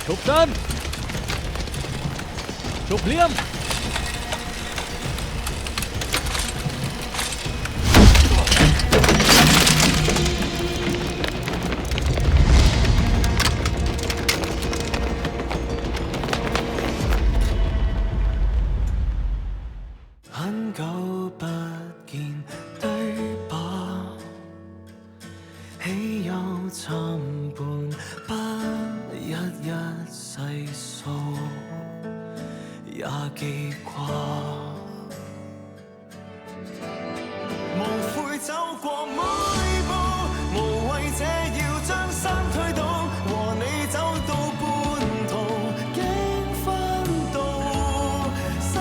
ជប់សិនជប់ភ្លាម很久不見對吧？豈有參半，不一一細數，也記掛。無悔走過每步，無謂這要將山推倒，和你走到半途，經分道，辛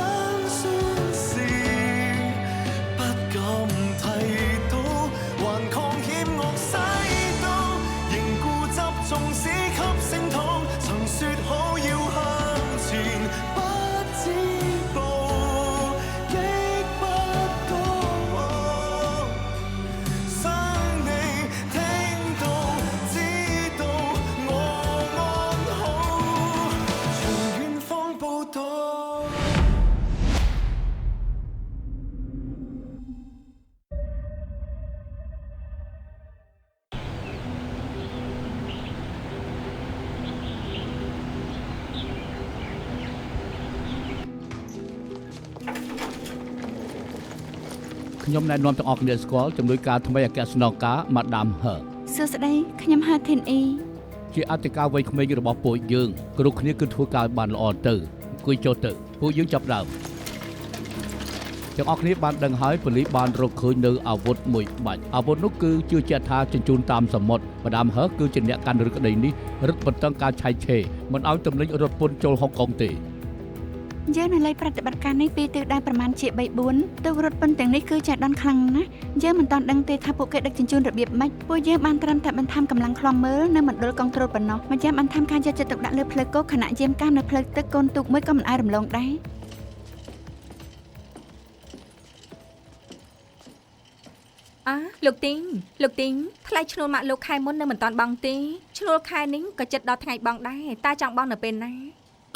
酸事不敢提到，還抗險惡洗到，仍固執縱使給聲討，曾說好要向前，不止步，擊不到。想你聽到知道我安好，從遠方報道。ខ្ញុំណែនាំទាំងអស់គ្នាស្គាល់ជំនួយការថ្មីអគ្គស្នងការម៉ាដាមហឺ សួស្តីខ្ញុំហៅធីនអ៊ី ជាអធិការវ័យក្មេងរបស់ពួកយើងគ្រប់គ្នាគឺធ្វើការបានល្អទៅអង្គុយចុះទៅពួកយើងចាប់ដើមទាំងអស់គ្នាបានដឹងហើយប៉ូលីសបានរកឃើញនៅអាវុធមួយបាច់អាវុធនោះគឺជឿជាក់ថាជញ្ជូនតាមសមុទ្រម៉ាដាមហឺគឺជាអ្នកកាន់រឹកក្តីនេះរឹតបន្តឹងការឆែកឆេរមិនឲ្យទំនិញរត់ពន្ធចូលហុងកុងទេ យើងនៅលើប្រតិបត្តិការនេះពីទិសដៅប្រមាណជា 3-4 ទូករថពន្ធទាំងនេះគឺចាស់ដន់ខ្លាំងណាស់យើងមិនទាន់ដឹងទេថាពួកគេដឹកជញ្ជូនរបៀបម៉េចពួកយើងបានត្រឹមតែបន្ថែមកម្លាំងឃ្លាំមើលនៅមណ្ឌលកុងត្រូលប៉ុណ្ណោះមិនចាំបន្ថែមការយកចិត្តទុកដាក់លើផ្លូវគោកខណៈយាមកាមនៅផ្លូវទឹកកូនទូកមួយក៏មិនអាចរំលងដែរ លោកទីងថ្លៃឈ្នួលម៉ាក់លោកខែមុននៅមិនតាន់បង់ទេឈ្នួលខែនេះក៏ចិត្តដល់ថ្ងៃបង់ដែរតើចង់បង់នៅពេលណា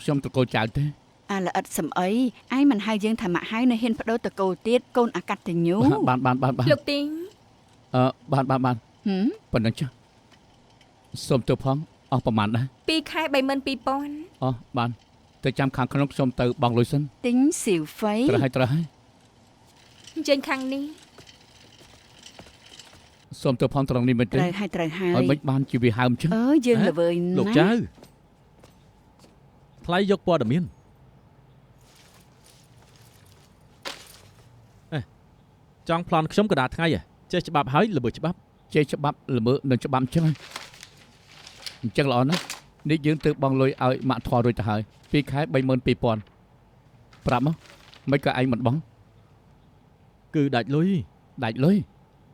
ខ្ញុំតកូលចៅទេ អាល្អិតសំអីឯងមិនហៅយើងថាម៉ាក់ហើយនៅហ៊ានបដូរតកូលទៀតកូនអកតញ្ញូ បាន លោកទីង បាន ប៉ុណ្ណឹងចាសូមទៅផងអស់ប្រហែលដែរ 2 ខែ 32,000 អស់បានទៅចាំខាងក្នុងខ្ញុំទៅបង់លុយសិន ទិញស៊ីវហ្វៃ ត្រូវហើយ ចេញខាងនេះ សូមទៅផងត្រង់នេះមែនទេ ត្រូវហើយ ឲ្យមិនបានជាវាហើមចឹង យើងល្វើយ លោក ណា ចៅថ្លៃយកព័ត៌មានចង់ប្លន់ខ្ញុំកដាថ្ងៃចេះច្បាប់ហើយល្មើច្បាប់ ចេះច្បាប់ល្មើនឹងច្បាប់ចឹងអញ្ចឹងល្អណាស់នេះយើងទៅបង់លុយឲ្យម៉ាក់ធွာរួចទៅហើយ2ខែ 32,000 ប្រាប់មកមិនក៏ឯងមិនបង់ គឺដាច់លុយ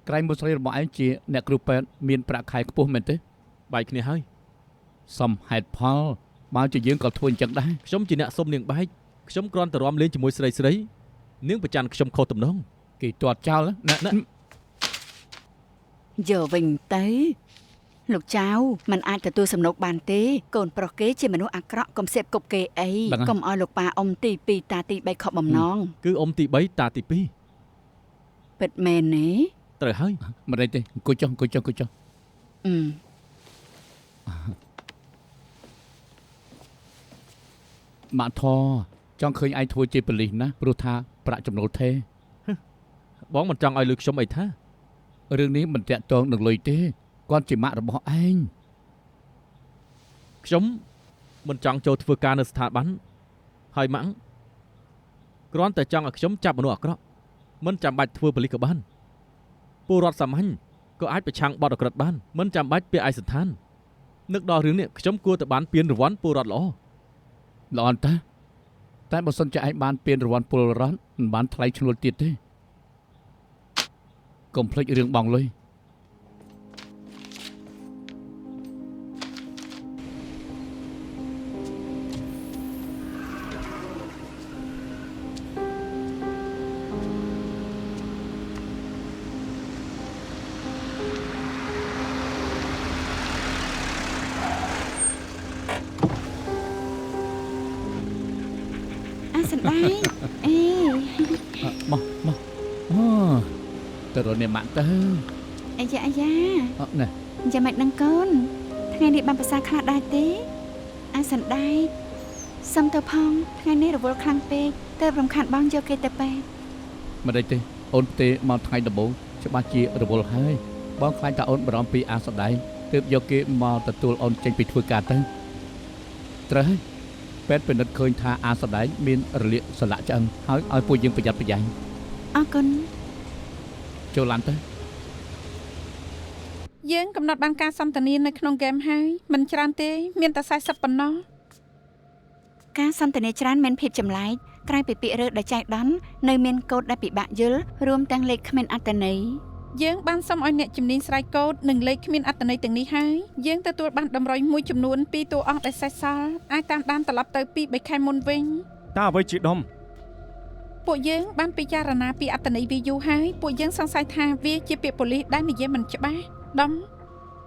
ក្រែងមុស្រីរបស់ឯងជាអ្នកគ្រូពេទ្យមានប្រាក់ខែខ្ពស់មែនទេ បែកគ្នាហើយ សំហេតុផលបើជាយើងក៏ធ្វើអញ្ចឹងដែរ ខ្ញុំជាអ្នកសុំនាងបែកខ្ញុំគ្រាន់តែរាំលេងជាមួយស្រីនាងប្រច័ណ្ឌខ្ញុំខុសទំនង គេទាត់ចោលណា យកវិញទៅលោកចៅมันអាចទទួលសំណុកបានទេកូនប្រុសគេជាមនុស្សអាក្រក់កុំសេពគប់គេអីកុំឲ្យលោកប៉ាអ៊ំទី2តាទី3ខកបំណង គឺអ៊ំទី3តាទី ពិតមែនទេ 2ត្រូវហើយ មិនអីទេអង្គុយចុះ ម៉ាក់ធွာចង់ឃើញឯងធ្វើជាប៉ូលីសណាព្រោះថាប្រាក់ចំណូលថេរ បងមិនចង់ឲ្យលុយខ្ញុំអីថា រឿងនេះមិនតាក់ទងនឹងលុយទេគាត់ជាម៉ាក់របស់ឯង ខ្ញុំមិនចង់ចូលធ្វើការនៅស្ថាប័នហើយម៉ាក់គ្រាន់តែចង់ឲ្យខ្ញុំចាប់មនុស្សអាក្រក់មិនចាំបាច់ធ្វើប៉ូលីសក៏បានពលរដ្ឋសាមញ្ញក៏អាចប្រឆាំងបទអក្រិតបានមិនចាំបាច់ពាក្យឯកសណ្ឋាននឹកដល់រឿងនេះខ្ញុំគួរតែបានពានរង្វាន់ពលរដ្ឋល្អ ល្អអត់តែបើសិនជាឯងបានពានរង្វាន់ពលរដ្ឋមិនបានថ្លៃឈ្នួលទៀតទេកុំភ្លេចរឿងបង់លុយ សណ្ដែកអេ មកអូទៅរកអ្នកម៉ាក់ទៅ អាយ៉ា ណែ យ៉ាងម៉េចនឹងកូនថ្ងៃនេះបានប្រសើរខ្លះដែរទេអាសណ្ដែកសុំទៅផងថ្ងៃនេះរវល់ខ្លាំងពេកទើបរំខានបងយកគេទៅពេទ្យ មិនដេចទេអូនផ្ទេមកថ្ងៃដំបូងច្បាស់ជារវល់ហើយបងខ្លាចថាអូនបារម្ភពីអាសដែងទើបយកគេមកទទួលអូនចេញពីធ្វើការទៅត្រូវហើយពេទ្យពិនិត្យឃើញថាអាសដែងមានរលាកសន្លាក់ឆ្អឹងហើយឲ្យពួកយើងប្រយ័ត្នប្រយែង អរគុណ ចូលឡានទៅ យើងកំណត់បានការសន្ទនានៅក្នុងហ្គេមហើយមិនច្រើនទេមានតែ40ប៉ុណ្ណោះ ការសន្ទនាច្រើនមានភាពចម្លែកក្រៅពីពាក្យរើដែលចែកដន្យនៅមានកូដដែលពិបាកយល់រួមទាំងលេខគ្មានអត្ថន័យ យើងបានសុំឲ្យអ្នកជំនាញស្រាយកូដនិងលេខគ្មានអត្ថន័យទាំងនេះហើយយើងទទួលបានតម្រុយមួយចំនួនពីតួអង្គដែលសេសសល់អាចតាមដានត្រឡប់ទៅពី3ខែមុនវិញ តើអ្វីជាដុំ ពួកយើងបានពិចារណាពីអត្ថន័យវាយូរហើយពួកយើងសង្ស័យថាវាជាពាក្យប៉ូលីសដែលនិយាយមិនច្បាស់ដុំ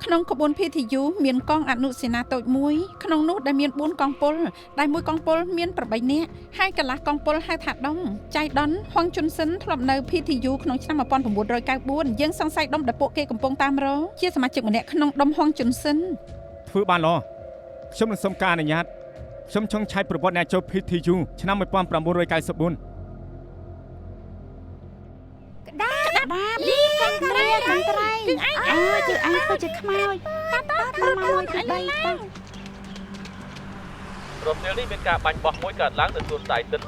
ក្នុងក្បួន PTU មានកងអនុសេនាតូចមួយក្នុងនោះដែលមាន4កងពលដែលមួយកងពលមាន8នាក់ហើយកន្លះកងពលហៅថាដុំចៃដុនហុងជុនសិនធ្លាប់នៅ PTU ក្នុងឆ្នាំ1994យើងសង្ស័យដុំដែលពួកគេកំពុងតាមរកជាសមាជិកម្នាក់ក្នុងដុំហុងជុនសិន ធ្វើបានល្អខ្ញុំនឹងសុំការអនុញ្ញាតខ្ញុំចង់ឆែកប្រវត្តិអ្នកចូល PTU ឆ្នាំ1994 ដាបលីកងត្រៃគឺឯងគឺឯងធ្វើជាខ្មោចតមកមួយពី3តោះ រំពេលនេះមានការបាញ់បោះមួយកើតឡើងនៅសួនដៃទិន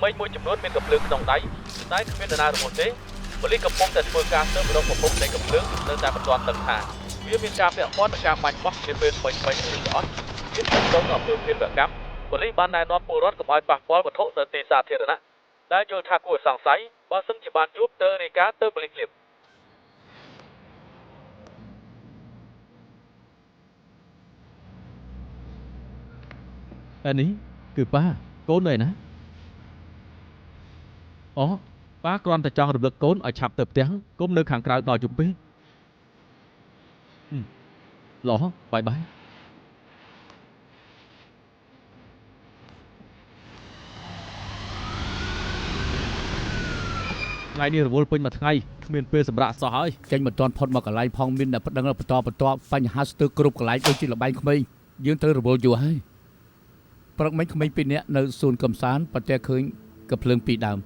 មេឃមួយចំនួនមានកំភ្លើងក្នុងដៃតែគ្មាននរណារមុនទេប៉ូលីសកំពុងតែធ្វើការស៊ើបរកប្រភពនៃកំភ្លើងនៅតែមិនទាន់ដឹងថាវាមានការពាក់ព័ន្ធនឹងការបាញ់បោះជាពេលថ្មីៗឬក៏អត់ជាក្នុងអំពើភេរវកម្មប៉ូលីសបានណែនាំពលរដ្ឋកុំឲ្យប៉ះពាល់វត្ថុនៅទីសាធារណៈដែលយល់ថាគួរសង្ស័យបើសិនជាបានជួបទៅរាយការណ៍ទៅប៉ូលីសលៀប នេះគឺប៉ាកូននៅណាអូប៉ាគ្រាន់តែចង់រំលឹកកូនឲ្យឆាប់ទៅផ្ទះកុំនៅខាងក្រៅដល់យប់ពេកល្អបាយបាយថ្ងៃនេះរវល់ពេញមួយថ្ងៃគ្មានពេលសម្រាប់សោះហើយ ចេញមិនទាន់ផុតមកកន្លែងផងមានតែប្តឹងបន្តបញ្ហាស្ទើរគ្រប់កន្លែងដូចជាលបែងក្មេងយើងត្រូវរវល់យូរហើយព្រឹកមិញក្មេង2នាក់នៅសួនកំសាន្តប្រទះឃើញកាភ្លើង2ដើម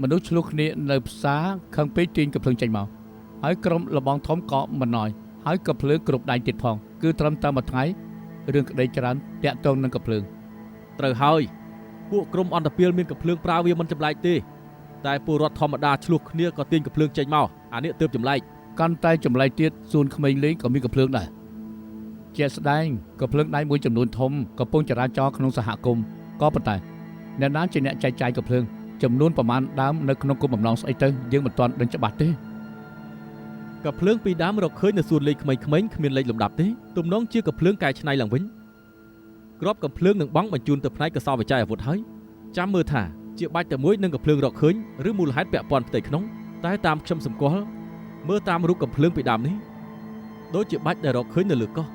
មនុស្សឆ្លោះគ្នានៅផ្សារខឹងពេកទាញកាភ្លើងចេញមកហើយក្រុមលបងធំក៏មិនណយហើយកាភ្លើងគ្រប់ដៃទៀតផងគឺត្រឹមតែមួយថ្ងៃរឿងក្តីច្រើនតាក់ទងនឹងកាភ្លើង ត្រូវហើយពួកក្រុមអន្តពាលមានកាភ្លើងប្រើវាមិនចម្លែកទេតែពលរដ្ឋធម្មតាឆ្លោះគ្នាក៏ទាញកាភ្លើងចេញមកអានេះទើបចម្លែក កាន់តែចម្លែកទៀតសួនក្មេងលេងក៏មានកាភ្លើងដែរជាស្ដែងកាភ្លើងដៃមួយចំនួនធំកំពុងចរាចរណ៍ក្នុងសហគមន៍ក៏ប៉ុន្តែអ្នកណាជាអ្នកចែកចាយកាភ្លើងចំនួនប្រមាណដើមនៅក្នុងគុំបំណងស្អីទៅយើងមិនទាន់ដឹងច្បាស់ទេ កាភ្លើងពីរដើមរកឃើញនៅសួនលេខក្មេងៗគ្មានលេខលំដាប់ទេទំនងជាកាភ្លើងកែច្នៃឡើងវិញក្របកាភ្លើងនឹងបង់បញ្ជូនទៅផ្នែកកសោវិច័យអាវុធហើយចាំមើលថាជាបាច់តែមួយនឹងកាភ្លើងរកឃើញឬមូលហេតុពាក់ព័ន្ធផ្ទៃក្នុងតែតាមខ្ញុំសម្គាល់មើលតាមរូបកាភ្លើងពីដើមនេះដូចជាបាច់ដែលរកឃើញនៅលើកោះ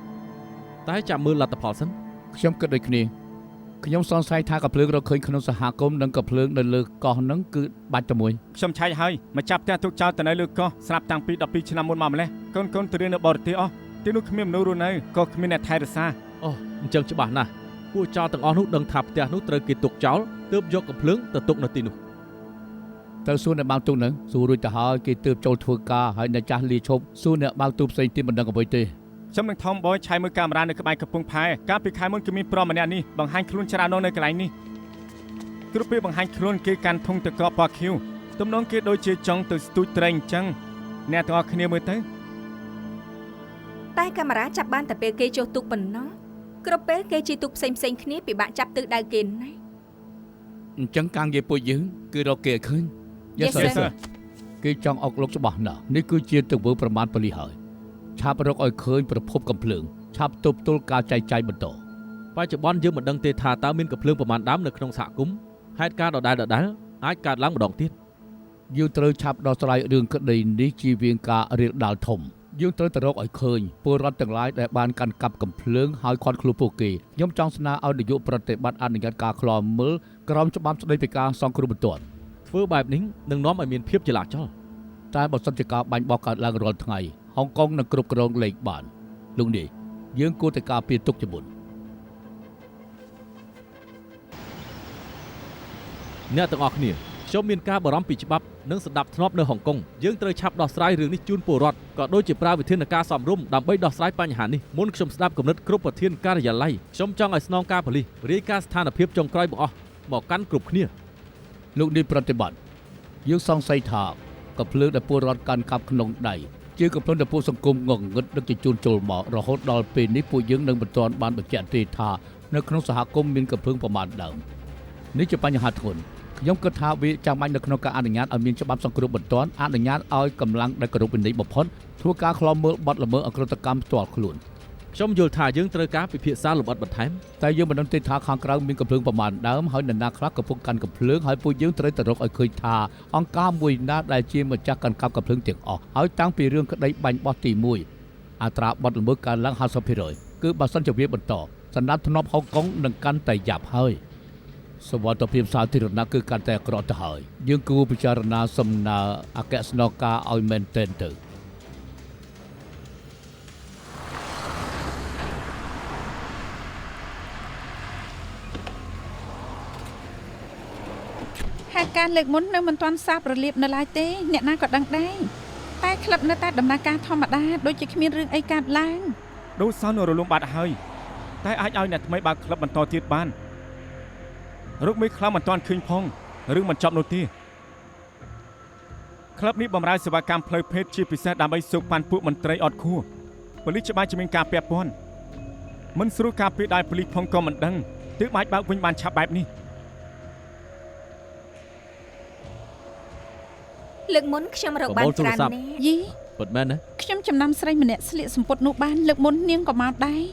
តែចាំមើលលទ្ធផលសិនខ្ញុំគិតដូចគ្នាខ្ញុំសង្ស័យថាកាភ្លើងរកឃើញក្នុងសហគមន៍និងកាភ្លើងនៅលើកោះហ្នឹងគឺបាច់តែមួយ ខ្ញុំឆែកហើយមកចាប់ផ្ទះទុកចោលទៅនៅលើកោះស្រាប់តាំងពី12ឆ្នាំមុនមកម្លេះកូនទៅរៀននៅបរទេសអស់ទីនោះគ្មានមនុស្សរស់នៅក៏គ្មានអ្នកថែរក្សា អូអញ្ចឹងច្បាស់ណាស់ពួកចោរទាំងអស់នោះដឹងថាផ្ទះនោះត្រូវគេទុកចោលទើបយកកាភ្លើងទៅទុកនៅទីនោះទៅសួរអ្នកបើកទូកហ្នឹងសួររួចទៅហើយគេទើបចូលធ្វើការហើយអ្នកចាស់លាឈប់សួរអ្នកបើកទូកផ្សេងទៀតមិនដឹងអ្វីទេ ខ្ញុំនឹងថមបយឆៃមើលកាមេរ៉ានៅក្បែរកំពង់ផែកាលពីខែមុនគឺមានប្រុសម្នាក់នេះបង្ហាញខ្លួនច្រើននៅកន្លែងនេះគ្រប់ពេលបង្ហាញខ្លួនគេកាន់ធុងទឹកកកពណ៌ខៀវទំនងគេដូចជាចង់ទៅស្ទូចត្រីអញ្ចឹងអ្នកទាំងអស់គ្នាមើលទៅ តែកាមេរ៉ាចាប់បានតែពេលគេចុះទូកប៉ុណ្ណោះគ្រប់ពេលគេជិះទូកផ្សេងៗគ្នាពិបាកចាប់ទិសដៅគេណា អញ្ចឹងការងារពួកយើងគឺរកគេឲ្យឃើញ Yes sir គេចង់អុកលោកច្បាស់ណាស់នេះគឺជាទង្វើប្រមាថប៉ូលីសហើយឆាប់រកឲ្យឃើញប្រភពកំភ្លើងឆាប់ទប់ទល់ការចែកចាយបន្តបច្ចុប្បន្នយើងមិនដឹងទេថាតើមានកំភ្លើងប្រមាណដើមនៅក្នុងសហគមន៍ហេតុការណ៍ដដែលអាចកើតឡើងម្ដងទៀតយើងត្រូវឆាប់ដោះស្រាយរឿងក្តីនេះជាវិងការរាលដាលធំ យើងត្រូវទៅរកឲ្យឃើញពលរដ្ឋទាំងឡាយដែលបានកាន់កាប់កំភ្លើងហើយខាត់ខ្លួនពួកគេខ្ញុំចង់ស្នើឲ្យនាយកប្រតិបត្តិអនុញ្ញាតការឃ្លាំមើលក្រមច្បាប់ស្តីពីការសង្គ្រោះបន្ទាន់ ធ្វើបែបនេះនឹងនាំឲ្យមានភាពចលាចល តែបើសិនជាការបាញ់បោះកើតឡើងរាល់ថ្ងៃហុងកុងនឹងគ្រប់គ្រងលេខបានលោកនេះយើងគួរតែការពារទុកជាមុន អ្នកទាំងអស់គ្នាខ្ញុំមានការបារម្ភពីច្បាប់និងសណ្ដាប់ធ្នាប់នៅហុងកុងយើងត្រូវឆាប់ដោះស្រាយរឿងនេះជូនពលរដ្ឋក៏ដូចជាប្រើវិធានការសមរម្យដើម្បីដោះស្រាយបញ្ហានេះមុនខ្ញុំស្ដាប់គំនិតគ្រប់ប្រធានការិយាល័យខ្ញុំចង់ឲ្យស្នងការប៉ូលីសរាយការណ៍ស្ថានភាពចុងក្រោយបង្អស់មកកាន់គ្រប់គ្នា លោកនេះប្រតិបត្តិយើងសង្ស័យថាកំភ្លើងដែលពលរដ្ឋកាន់កាប់ក្នុងដៃជាកំភ្លើងដែលពួកសង្គមងងឹតដឹកជញ្ជូនចូលមករហូតដល់ពេលនេះពួកយើងនឹងមិនទាន់បានបញ្ជាក់ទេថានៅក្នុងសហគមន៍មានកំភ្លើងប្រមាណដើមនេះជាបញ្ហាធ្ងន់ខ្ញុំគិតថាវាចាំបាច់នៅក្នុងការអនុញ្ញាតឲ្យមានច្បាប់សង្គ្រោះបន្ទាន់អនុញ្ញាតឲ្យកម្លាំងដែលគោរពវិន័យបំផុតធ្វើការឃ្លាំមើលបទល្មើសអក្រិតកម្មផ្ទាល់ខ្លួន ខ្ញុំយល់ថាយើងត្រូវការពិភាក្សាលម្អិតបន្ថែម តែយើងមិនដឹងទេថាខាងក្រៅមានកំភ្លើងប្រមាណដើមហើយនរណាខ្លះកំពុងកាន់កំភ្លើងហើយពួកយើងត្រូវតែរកឲ្យឃើញថាអង្គការមួយណាដែលជាម្ចាស់កាន់កាប់កំភ្លើងទាំងអស់ហើយតាំងពីរឿងក្តីបាញ់បោះទី1អត្រាបទល្មើសកើនឡើង 50% គឺបើសិនជាវាបន្តសណ្ដាប់ធ្នាប់ហុងកុងនឹងកាន់តែយ៉ាប់ហើយសវត្ថិភាពសាធារណៈគឺកាន់តែអាក្រក់ទៅហើយយើងគួរពិចារណាសំណើអគ្គស្នងការឲ្យមែនទែនទៅ ហើយការលើកមុននៅមិនទាន់សាបរលាបនៅឡើយទេអ្នកណាក៏ដឹងដែរតែក្លឹបនៅតែដំណើរការធម្មតាដូចជាគ្មានរឿងអីកើតឡើង ដូសានរលំបាត់ហើយតែអាចឲ្យអ្នកថ្មីបើកក្លឹបបន្តទៀតបានរកមេខ្លះមិនទាន់ឃើញផងរឿងមិនចប់នោះទេក្លឹបនេះបម្រើសេវាកម្មផ្លូវភេទជាពិសេសដើម្បីស៊ើបប៉ាន់ពួកមន្ត្រីអត់ខួរប៉ូលីសច្បាស់ជាមានការពាក់ព័ន្ធមិនស្រួលការពារដោយប៉ូលីសផងក៏មិនដឹងទើបអាចបើកវិញបានឆាប់បែបនេះ លើកមុនខ្ញុំរកបានច្រើនណាស់ យី ពិតមែនណា ខ្ញុំចំណាំស្រីម្នាក់ស្លៀកសម្ពុតនោះបានលើកមុននាងក៏មកដែរ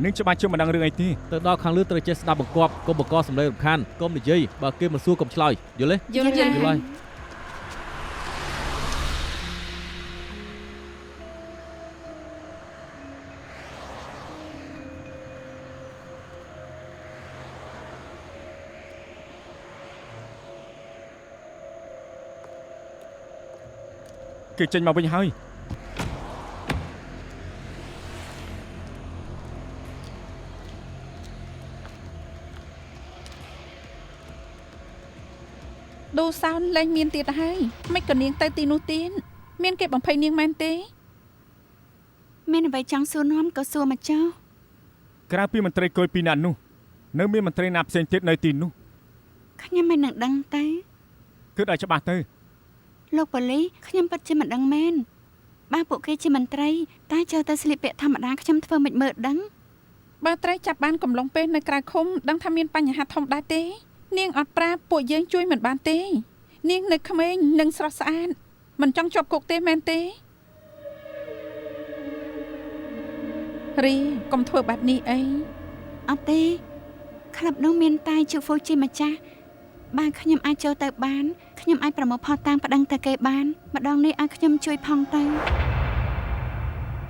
នឹងច្បាស់ជាមិនដឹងរឿងអីទេ ទៅដល់ខាងលើត្រូវចេះស្ដាប់បង្គាប់កុំបង្កសម្លេងរំខានកុំនិយាយបើគេមិនសួរកុំឆ្លើយយល់ទេ យល់ យល់ហើយ គេចេញមកវិញហើយ ដូសោនលែងមានទៀតហើយមិនក៏នាងទៅទីនោះទៀតមានគេបំភ័យនាងមែនទេ មានអ្វីចង់សួរនាំក៏សួរមកចុះ ក្រៅពីមន្ត្រីគយពីរនាក់នោះនៅមានមន្ត្រីណាផ្សេងទៀតនៅទីនោះ ខ្ញុំមិននឹងដឹងទេ គឺឲ្យច្បាស់ទៅ លោកប៉ូលីសខ្ញុំពិតជាមិនដឹងមែនបើពួកគេជាមន្ត្រីតែចូលទៅស្លៀកពាក់ធម្មតាខ្ញុំធ្វើមិនមើលដឹង បើត្រីចាប់បានកំឡុងពេលនៅក្រៅឃុំដឹងថាមានបញ្ហាធំដែរទេនាងអត់ប្រាប់ពួកយើងជួយមិនបានទេនាងនៅក្មេងនិងស្រស់ស្អាតមិនចង់ជាប់គុកទេមែនទេរីកុំធ្វើបែបនេះអី អត់ទេក្លឹបនោះមានតែជូហ្វូជាម្ចាស់បើខ្ញុំអាចចូលទៅបានខ្ញុំអាចប្រមូលផុសតាំងប្តឹងទៅគេបានម្ដងនេះឲ្យខ្ញុំជួយផងទៅ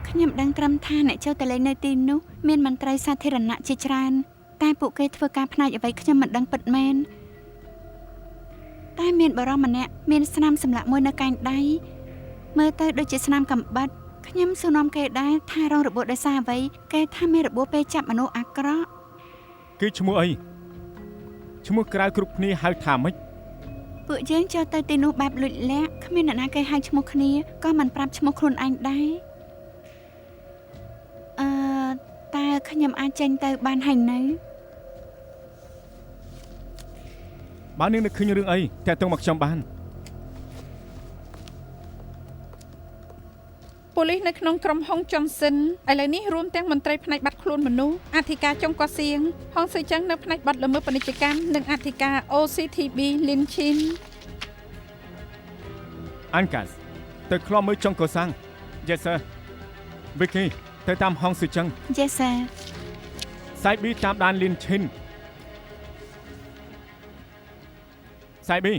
ខ្ញុំដឹងត្រឹមថាអ្នកចូលទៅលេងនៅទីនោះមានមន្ត្រីសាធារណៈជាច្រើនតែពួកគេធ្វើការផ្នែកអ្វីខ្ញុំមិនដឹងពិតមែនតែមានបរិមម្នាក់មានស្នាមសម្លាក់មួយនៅកែងដៃមើលទៅដូចជាស្នាមកំបិតខ្ញុំសួរនាំគេដែរថារងរបួសដោយសារអ្វីគេថាមានរបួសពេលចាប់មនុស្សអាក្រក់ គឺឈ្មោះអីឈ្មោះក្រៅគ្រប់គ្នាហៅថាម៉េច ពួកយើងចូលទៅទីនោះបែបលួចលាក់គ្មានអ្នកណាគេហៅឈ្មោះគ្នាក៏មិនប្រាប់ឈ្មោះខ្លួនឯងដែរតើខ្ញុំអាចចេញទៅបានហើយនៅ បើនាងនឹកឃើញរឿងអីតាក់ទងមកខ្ញុំបាន ប៉ូលីសនៅក្នុងក្រុមហ៊ុនចុនសិនឥឡូវនេះរួមទាំងមន្ត្រីផ្នែកបាត់ខ្លួនមនុស្សអធិការចុងកោះសៀងហងស៊ឺចឹងនៅផ្នែកបាត់ល្មើសពាណិជ្ជកម្មនិងអធិការ OCTB លីនឈីន Ankas ទៅខ្លំមើលចុងកោសាំង Yes sir Vicky ទៅតាមហងស៊ឺចឹង Yes sir Saibi តាមដានលីនឈិន Saibi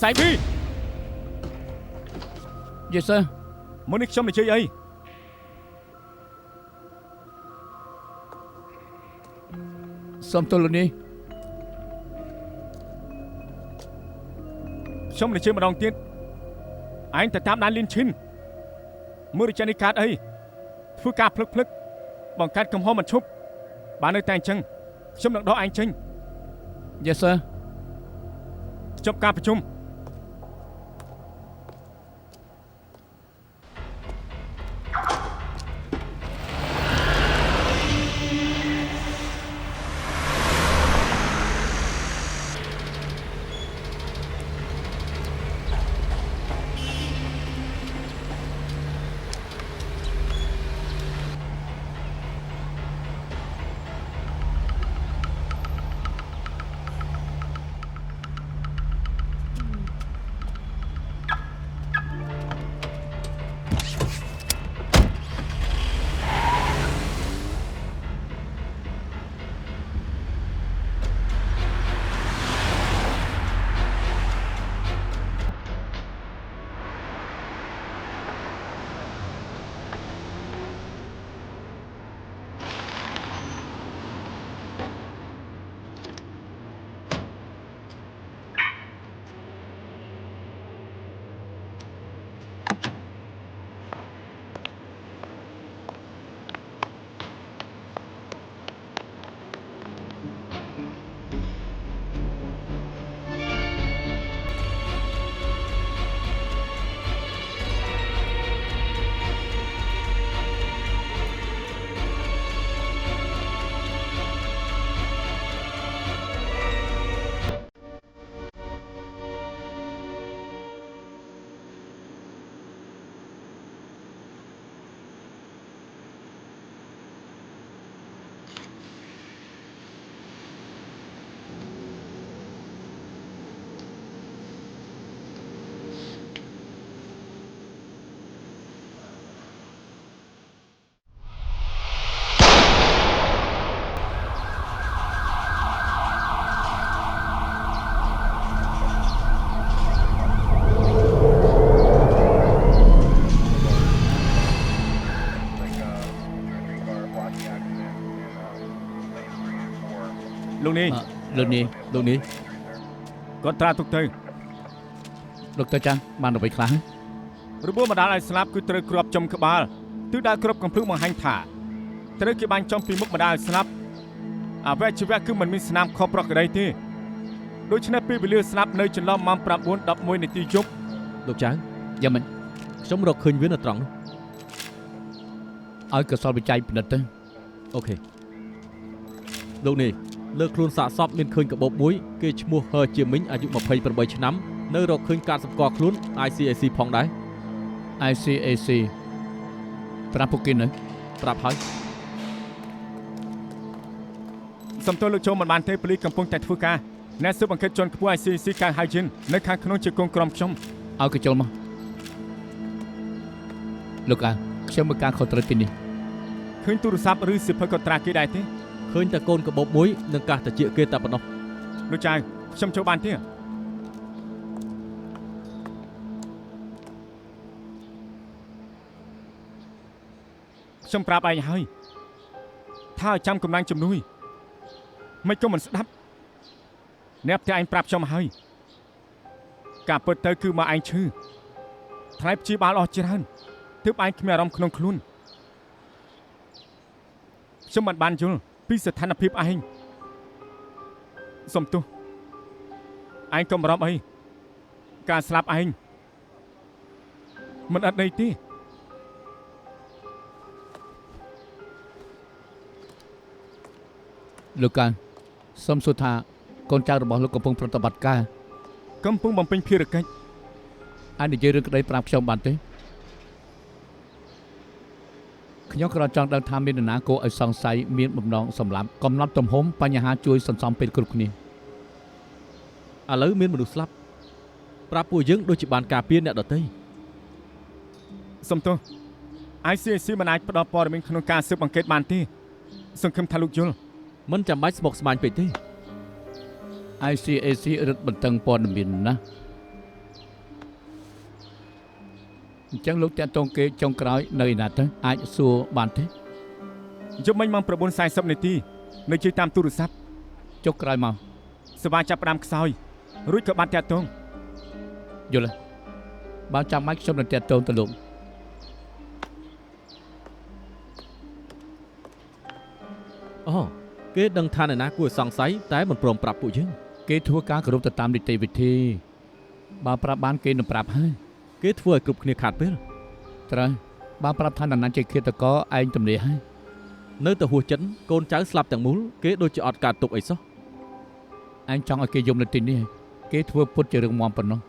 សៃប៊ី Yes sir មុននេះខ្ញុំនិយាយអី សូមទល់លោកនេះ ខ្ញុំនិយាយម្ដងទៀតឯងទៅតាមដានលៀនឈិនមើលរចនាកាតអីធ្វើការភ្លឹកបង្កើតកំហុសមិនឈប់បាននៅតែអញ្ចឹងខ្ញុំនឹងដកឯងចេញ Yes sir ចប់ការប្រជុំ លោកនេះ លោកនេះ លោកនេះ គាត់ត្រាទុកទៅ លោកទៅចាស់បានអ្វីខ្លះ របួសម្ដាលឲ្យស្លាប់គឺត្រូវគ្រាប់ចំក្បាលទិសដៅគ្រាប់កំភ្លឹងបង្ហាញថាត្រូវគេបាញ់ចំពីមុខម្ដាលឲ្យស្លាប់អវយវៈគឺមិនមានស្នាមខុសប្រក្រតីទេដូច្នេះពេលវេលាស្លាប់នៅចន្លោះម៉ោង 9:11 នាទីយប់ លោកចៅ យ៉ាងមិន ខ្ញុំរកឃើញវានៅត្រង់នោះ ឲ្យកសលវិច័យពិនិត្យទៅ អូខេលោកនេះលើខ្លួនសាកសពមានឃើញកាបូបមួយគេឈ្មោះហឺជាមីងអាយុ28ឆ្នាំនៅរកឃើញការសម្គាល់ខ្លួន ICAC ផងដែរ ICAC ប្រាប់ពួកគេនៅ ប្រាប់ហើយ សំទោសលោកចូលមិនបានទេប៉ូលីសកំពុងតែធ្វើការអ្នកស៊ើបអង្កេតជាន់ខ្ពស់ ICAC កៅហៅជិននៅខាងក្នុងជាកូនក្រុមខ្ញុំ ឲ្យគេចូលមកលោកអាខ្ញុំមើលការខុសត្រូវទីនេះ ឃើញទូរស័ព្ទឬសៀវភៅកត់ត្រាគេដែរទេ ឃើញតែកូនកាបូបមួយនិងកាសតិចគេតែប៉ុណ្ណោះ លោកចៅខ្ញុំចូលបានទេខ្ញុំប្រាប់ឯងហើយថាឲ្យចាំកម្លាំងជំនួយមិនក៏មិនស្ដាប់អ្នកផ្ទះឯងប្រាប់ខ្ញុំហើយការពិតទៅគឺមកឯងឈឺថ្លៃព្យាបាលអស់ច្រើនទើបឯងគ្មានអារម្មណ៍ក្នុងខ្លួនខ្ញុំមិនបានយល់ពីស្ថានភាពឯងសុំទោសឯងកុំបារម្ភអីការស្លាប់ឯងមិនអត់ន័យទេលោកកាសូមសួរថាកូនចៅរបស់លោកកំពុងប្រតិបត្តិការ កំពុងបំពេញភារកិច្ច អាចនិយាយរឿងក្តីប្រាប់ខ្ញុំបានទេខ្ញុំគ្រាន់ចង់ដឹងថាមាននរណាគួរឲ្យសង្ស័យមានបំណងសម្លាប់កំណត់ទំហំបញ្ហាជួយសន្សំពេលគ្រប់គ្នា ឥឡូវមានមនុស្សស្លាប់ប្រាប់ពួកយើងដូចជាបានការពារអ្នកដទៃ សុំទោស ICAC មិនអាចផ្ដល់ព័ត៌មានក្នុងការស៊ើបអង្កេតបានទេសង្ឃឹមថាលោកយល់ មិនចាំបាច់ស្មុគស្មាញពេកទេ ICAC រឹតបន្តឹងព័ត៌មានណា អញ្ចឹងលោកតាក់ទងគេចុងក្រោយនៅឯណាទៅអាចសួរបានទេ យប់មិញម៉ោង 9:40 នាទីនៅជិះតាមទូរស័ព្ទ ចុះក្រោយមក សេវាចាប់ផ្ដើមខ្សោយរួចក៏បាត់តាក់ទង យល់ទេបានចាំបាច់ខ្ញុំនឹងតាក់ទងទៅលោក អូគេដឹងថាអ្នកណាគួរសង្ស័យតែមិនព្រមប្រាប់ពួកយើង គេធ្វើការគោរពទៅតាមនីតិវិធីបើប្រាប់បានគេនឹងប្រាប់ហើយ គេធ្វើឲ្យគ្រប់គ្នាខាតពេល ត្រូវបើប្រាប់ថានរណាជាឃាតករឯងទំនេរហើយ នៅតែហួសចិត្តកូនចៅស្លាប់ទាំងមូលគេដូចជាអត់កើតទុកអីសោះ ឯងចង់ឲ្យគេយំនៅទីនេះគេធ្វើពុតជារឿងមមប៉ុណ្ណោះ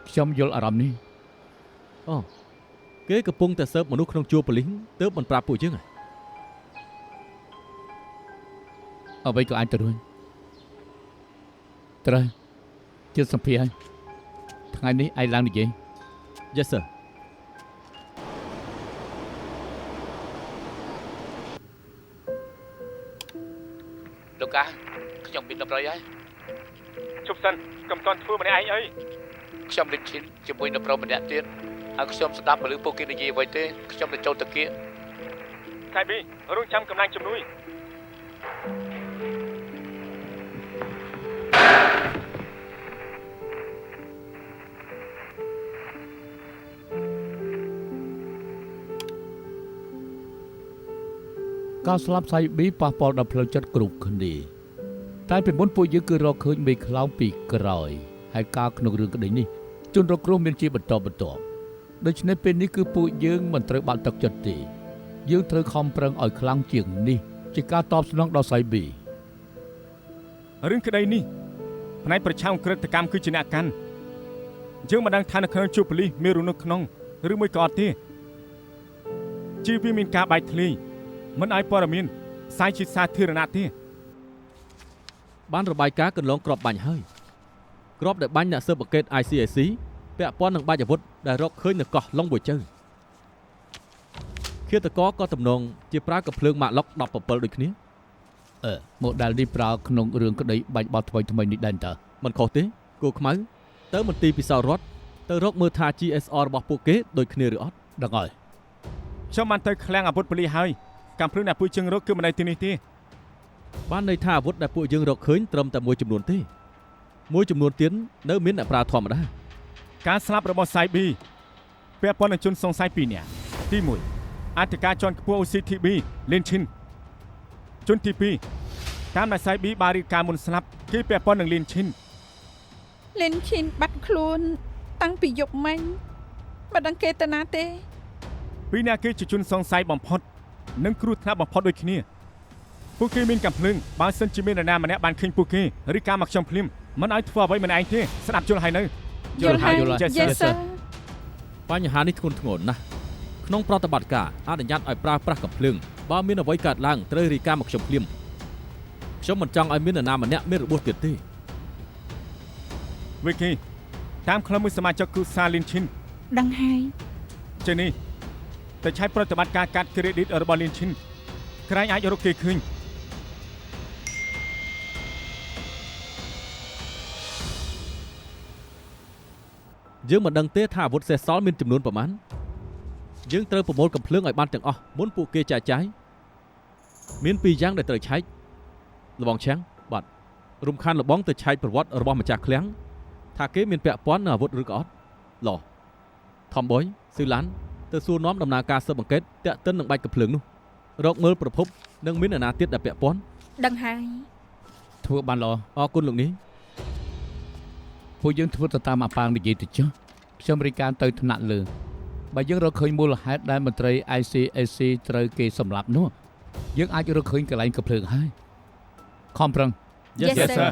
ខ្ញុំយល់អារម្មណ៍នេះ អូគេកំពុងតែស៊ើបមនុស្សក្នុងជួរប៉ូលីសទើបមិនប្រាប់ពួកយើងហ៎ អ្វីក៏អាចទៅរួចត្រូវជាសម្ភារហើយថ្ងៃនេះឯងឡើងនិយាយ Yes sir លោកកាខ្ញុំមានដំណ័យហើយ ជប់សិនកុំតន់ធ្វើម្នាក់ឯងអី ខ្ញុំលេចឈិនជាមួយនៅប្រុសម្នាក់ទៀតហើយខ្ញុំស្ដាប់មនុស្សពួកគេនិយាយអ្វីទេខ្ញុំទៅចូលទៅគៀ ខៃប៊ីរងចាំកម្លាំងជំនួយ ការស្លាប់សៃប៊ីប៉ះពាល់ដល់ផ្លូវចិត្តគ្រប់គ្នាតែពីមុនពួកយើងគឺរកឃើញមេខ្លោងពីក្រោយហើយការក្នុងរឿងក្តីនេះជនរងគ្រោះមានជាបន្តបន្ទាប់ដូច្នេះពេលនេះគឺពួកយើងមិនត្រូវបាក់ទឹកចិត្តទេយើងត្រូវខំប្រឹងឲ្យខ្លាំងជាងនេះជាការតបស្នងដល់សៃប៊ី រឿងក្តីនេះផ្នែកប្រឆាំងក្រិតកម្មគឺជាអ្នកកាន់យើងមិនដឹងថានៅក្នុងជួរប៉ូលីសមានរឿងនៅក្នុងឬមួយក៏អត់ទេជីវិតមានការបែកធ្លាយមិនឲ្យព័ត៌មានផ្សាយជាសាធារណៈទេ បានរបាយការណ៍កន្លងក្របបាញ់ហើយក្របដែលបាញ់អ្នកស៊ើបអង្កេត ICAC ពាក់ព័ន្ធនឹងបាច់អាវុធដែលរកឃើញនៅកោះឡុងប៊ូជើឃាតករក៏ទំនងជាប្រើកាភ្លើងម៉ាក់ឡុក17ដូចគ្នា ម៉ូដែលនេះប្រើក្នុងរឿងក្តីបាច់បោះថ្មីនេះដែរតើ មិនខុសទេគោខ្មៅទៅមន្ទីរពិសោធន៍រដ្ឋទៅរកមើលថា GSR របស់ពួកគេដូចគ្នាឬអត់ ដឹងហើយ ខ្ញុំបានទៅឃ្លាំងអាវុធប៉ូលីសហើយកាំភ្លើងអ្នកពួកយើងរកគឺមិននៅទីនេះទេ បានន័យថាអាវុធដែលពួកយើងរកឃើញត្រឹមតែមួយចំនួនទេមួយចំនួនទៀតនៅមានអ្នកប្រើធម្មតា ការស្លាប់របស់សៃប៊ីពាក់ព័ន្ធនឹងជនសង្ស័យ2នាក់ទី1អធិការជាន់ខ្ពស់ OCTB លីនឈិនជនទី2តាមដែលសៃប៊ីបានរៀបការមុនស្លាប់គេពាក់ព័ន្ធនឹងលីនឈិន លេនឈីនបាត់ខ្លួនតាំងពីយប់មិញមិនដឹងគេទៅណាទេ ពីរនាក់គេជាជនសង្ស័យបំផុតនិងគ្រោះថ្នាក់បំផុតដូចគ្នាពួកគេមានកាំភ្លើងបើសិនជាមាននរណាម្នាក់បានឃើញពួកគេឬការមកខ្ញុំភ្លាមមិនឲ្យធ្វើអ្វីម្នាក់ឯងទេស្ដាប់យល់ហើយនៅ យល់ហើយ Yes sir បញ្ហានេះធ្ងន់ធ្ងរណាស់ក្នុងប្រតិបត្តិការអនុញ្ញាតឲ្យប្រើប្រាស់កាភ្លើងបើមានអ្វីកើតឡើងត្រូវរាយការណ៍មកខ្ញុំភ្លាមខ្ញុំមិនចង់ឲ្យមាននរណាម្នាក់មានរបួសទៀតទេ វិគីតាមខ្លឹមមួយសមាជិកគ្រួសារលីនឈិន ដឹងហើយ ចេនេះតែឆែកប្រតិបត្តិការកាត់ credit របស់លីនឈិនក្រែងអាចរកគេឃើញ យើងមិនដឹងទេថាអាវុធសេះសល់មានចំនួនប៉ុន្មានយើងត្រូវប្រមូលកាភ្លើងឲ្យបានទាំងអស់មុនពួកគេចែកចាយមានពីរយ៉ាងដែលត្រូវឆែកលបងឆាំងបាទរំខានលបងទៅឆែកប្រវត្តិរបស់ម្ចាស់ឃ្លាំងថាគេមានពាក់ព័ន្ធនឹងអាវុធឬក៏អត់ឡោះថំបុយស៊ឺឡានទៅសួរនាំដំណើរការស៊ើបអង្កេតតាក់ទិននឹងបាច់កាភ្លើងនោះរកមើលប្រភពនិងមានអ្នកណាទៀតដែលពាក់ព័ន្ធ ដឹងហើយ ធ្វើបានល្អ អរគុណលោកនេះ ពួកយើងធ្វើទៅតាមអាប៉ាងនិយាយទៅចុះខ្ញុំរាយការណ៍ទៅថ្នាក់លើបើយើងរកឃើញមូលហេតុដែលមន្ត្រី ICAC ត្រូវគេសម្លាប់នោះយើងអាចរកឃើញកន្លែងកាភ្លើងហើយខំប្រឹង Yes sir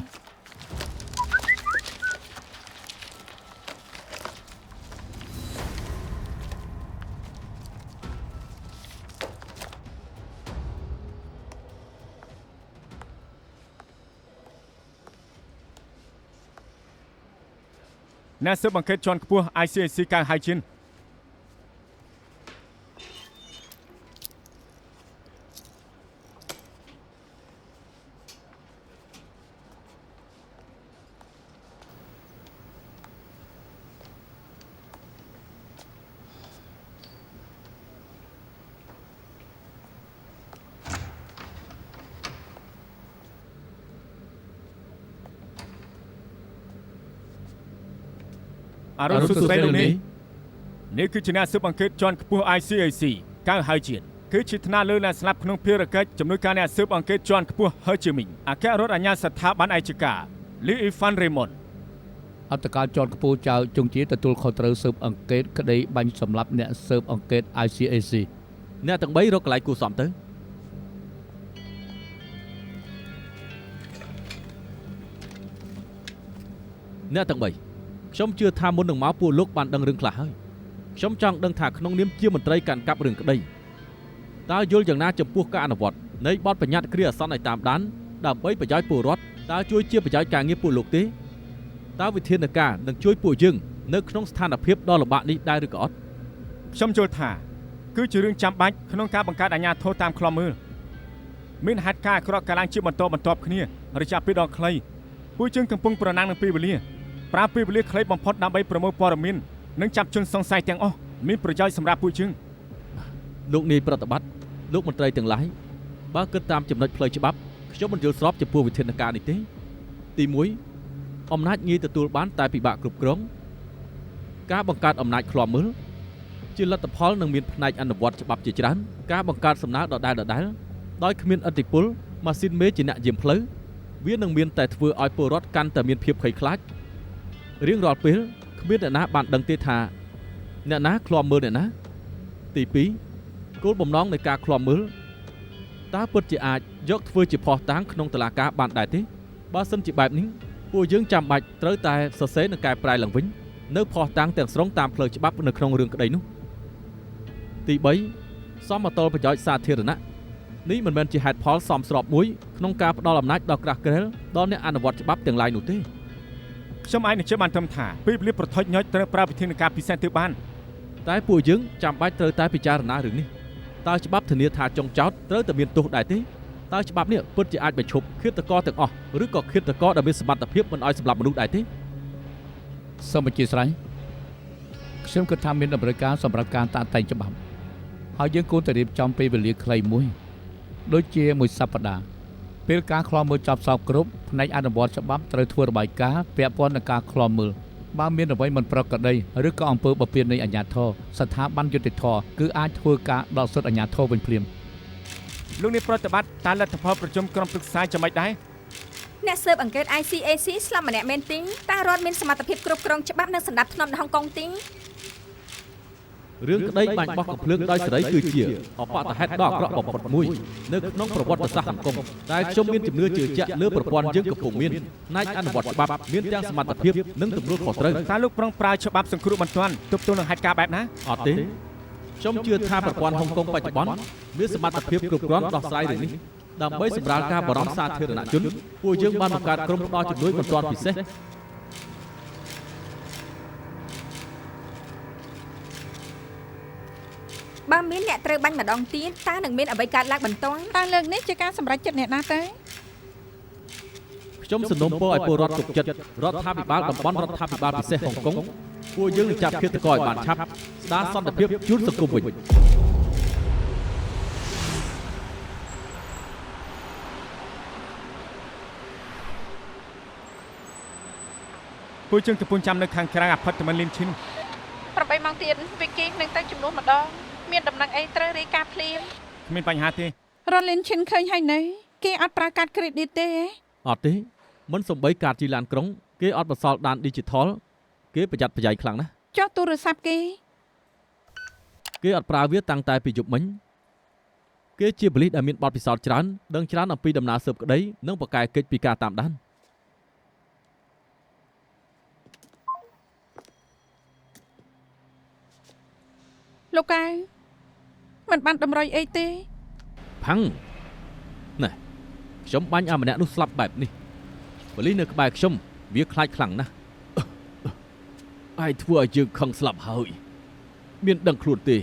អ្នកស៊ើបអង្កេតជាន់ខ្ពស់ ICAC កៅហៃជិន អរុណសុស្ដីលោកនេះនេះគឺជាអ្នកស៊ើបអង្កេតជាន់ខ្ពស់ ICAC កៅហៅជាតិគឺជាថ្នាក់លើអ្នកស្លាប់ក្នុងភារកិច្ចជំនួយការអ្នកស៊ើបអង្កេតជាន់ខ្ពស់ហឺជីមីងអគ្គរដ្ឋអាជ្ញាស្ថាប័នឯកការលីអ៊ីហ្វាន់រេម៉ុន អត្តការជាន់ខ្ពស់ចៅជងជាទទួលខុសត្រូវស៊ើបអង្កេតក្តីបាញ់សម្លាប់អ្នកស៊ើបអង្កេត ICAC អ្នកទាំង3រកកន្លែងគួរសមទៅអ្នកទាំង3ខ្ញុំជឿថាមុននឹងមកពួកលោកបានដឹងរឿងខ្លះហើយខ្ញុំចង់ដឹងថាក្នុងនាមជាមន្ត្រីកាន់កាប់រឿងក្តីតើយល់យ៉ាងណាចំពោះការអនុវត្តនៃបទបញ្ញត្តិគ្រាអាសន្នឲ្យតាមដានដើម្បីប្រយោជន៍ពលរដ្ឋតើជួយជាប្រយោជន៍ការងារពួកលោកទេតើវិធានការនឹងជួយពួកយើងនៅក្នុងស្ថានភាពដ៏លំបាកនេះដែរឬក៏អត់ខ្ញុំយល់ថាគឺជារឿងចាំបាច់ក្នុងការបង្កើតអាជ្ញាធរតាមខ្លំមើលមានហេតុការណ៍អាក្រក់កើតឡើងជាបន្តបន្ទាប់គ្នារយៈពេលដ៏ខ្លីពួកយើងកំពុងប្រណាំងនឹងពេលវេលាប្រើពេលវេលាខ្លីបំផុតដើម្បីប្រមូលព័ត៌មាននិងចាប់ជនសង្ស័យទាំងអស់មានប្រយោជន៍សម្រាប់ពួកយើងលោកនាយប្រតិបត្តិលោកមន្ត្រីទាំងឡាយបើគិតតាមចំណុចផ្លូវច្បាប់ខ្ញុំមិនយល់ស្របចំពោះវិធានការនេះទេទី1អំណាចងាយទទួលបានតែពិបាកគ្រប់គ្រងការបង្កើតអំណាចឃ្លាំមើលជាលទ្ធផលនឹងមានផ្នែកអនុវត្តច្បាប់ជាច្រើនការបង្កើតសំណើដដែលដោយគ្មានឥទ្ធិពលម៉ាស៊ីនមេជាអ្នកយាមផ្លូវវានឹងមានតែធ្វើឲ្យពលរដ្ឋកាន់តែមានភាពភ័យខ្លាចរៀងរាល់ពេលគ្មានអ្នកណាបានដឹងទេថាអ្នកណាឃ្លាំមើលអ្នកណាទី2គោលបំណងនៃការឃ្លាំមើលតើពិតជាអាចយកធ្វើជាភស្តុតាងក្នុងតុលាការបានដែរទេបើសិនជាបែបនេះពួកយើងចាំបាច់ត្រូវតែសរសេរនិងកែប្រែឡើងវិញនៅភស្តុតាងទាំងស្រុងតាមផ្លូវច្បាប់នៅក្នុងរឿងក្តីនោះទី3សមតុល្យប្រយោជន៍សាធារណៈនេះមិនមែនជាហេតុផលសមស្របមួយក្នុងការផ្ដល់អំណាចដល់ក្រាស់ក្រែលដល់អ្នកអនុវត្តច្បាប់ទាំងឡាយនោះទេខ្ញុំអាចនឹងជឿបានត្រឹមថាពេលវេលាប្រថុយញ៉ាច់ត្រូវប្រើវិធានការពិសេសទៅបានតែពួកយើងចាំបាច់ត្រូវតែពិចារណារឿងនេះតើច្បាប់ធានាថាចុងចោតត្រូវតែមានទោសដែរទេតើច្បាប់នេះពិតជាអាចបញ្ឈប់ឃាតករទាំងអស់ឬក៏ឃាតករដែលមានសមត្ថភាពមិនឲ្យសម្លាប់មនុស្សដែរទេសូមអធិស្ឋានខ្ញុំគិតថាមានដំណើរការសម្រាប់ការតាក់តែងច្បាប់ហើយយើងគួរតែរៀបចំពេលវេលាខ្លីមួយដូចជាមួយសប្តាហ៍ពេលការឃ្លាំមើលចប់សពគ្រប់ផ្នែកអនុវត្តច្បាប់ត្រូវធ្វើរបាយការណ៍ពាក់ព័ន្ធនឹងការឃ្លាំមើលបើមានអ្វីមិនប្រក្រតីឬក៏អំពើបំពាននៃអាជ្ញាធរស្ថាប័នយុតិធធគឺអាចធ្វើការដកសុទ្ធអាជ្ញាធរវិញភ្លាមលោកនេះប្រតិបត្តិតែលទ្ធផលប្រជុំក្រុមប្រឹក្សាយ៉ាងម៉េចដែរអ្នកស៊ើបអង្កេត ICAC ស្លាប់ម្នាក់មែនទេតើរដ្ឋមានសមត្ថភាពគ្រប់គ្រងច្បាប់និងសណ្ដាប់ធ្នាប់នៅហុងកុងទេរឿងក្តីបាញ់បោះកំភ្លើងដោយសេរីគឺជាអបតហេតុដ៏អាក្រក់បំផុតមួយនៅក្នុងប្រវត្តិសាស្ត្រសង្គមតែខ្ញុំមានជំនឿជឿជាក់លើប្រព័ន្ធយើងកំពុងមានផ្នែកអនុវត្តច្បាប់មានទាំងសមត្ថភាពនិងទំនួលខុសត្រូវតើលោកប្រឹងប្រើច្បាប់សង្គ្រោះបន្ទាន់ទប់ទល់នឹងហេតុការណ៍បែបណាអត់ទេខ្ញុំជឿថាប្រព័ន្ធហុងកុងបច្ចុប្បន្នមានសមត្ថភាពគ្រប់គ្រាន់ដោះស្រាយរឿងនេះដើម្បីសម្រាលការបារម្ភសាធារណជនពួកយើងបានបង្កើតក្រុមផ្ដល់ជំនួយបន្ទាន់ពិសេសបើមានអ្នកត្រូវបាញ់ម្ដងទៀតតើនឹងមានអ្វីកើតឡើងបន្ទាន់តើលើកនេះជាការសម្រេចចិត្តអ្នកណាទេខ្ញុំសំណូមពរឲ្យពលរដ្ឋទុកចិត្តរដ្ឋាភិបាលតំបន់រដ្ឋាភិបាលពិសេសហុងកុងពួកយើងនឹងចាប់ឃាតករឲ្យបានឆាប់ស្ដារសន្តិភាពជូនសង្គមវិញពួកយើងកំពុងចាំនៅខាងក្រៅអាផាតមិនលីនឈិន8ម៉ោងទៀតវិគីនឹងទៅជំនួសម្ដងមានដំណឹងអីត្រូវរាយការណ៍ភ្លាមគ្មានបញ្ហាទេរលីនឈិនឃើញហើយនៅគេអត់ប្រើកាតក្រេឌីតទេអត់ទេមិនសំបីកាតជីឡានក្រុងគេអត់បន្សល់ដានឌីជីថលគេប្រយ័ត្នប្រយែងខ្លាំងណាស់ចុះទូរស័ព្ទគេអត់ប្រើវាតាំងតែពីយប់មិញគេជាប៉ូលីសដែលមានបទពិសោធន៍ច្រើនដឹងច្រើនអំពីដំណើរស៊ើបក្តីនិងបកកែកិច្ចពីការតាមដានលោកកៅមិនបានតម្រុយអីទេផាំងណែខ្ញុំបាញ់ឲ្យម្នាក់នោះស្លាប់បែបនេះប៉ូលីសនៅក្បែរខ្ញុំវាខ្លាចខ្លាំងណាស់ឯងធ្វើឲ្យយើងខឹងស្លាប់ហើយមានដឹងខ្លួនទេ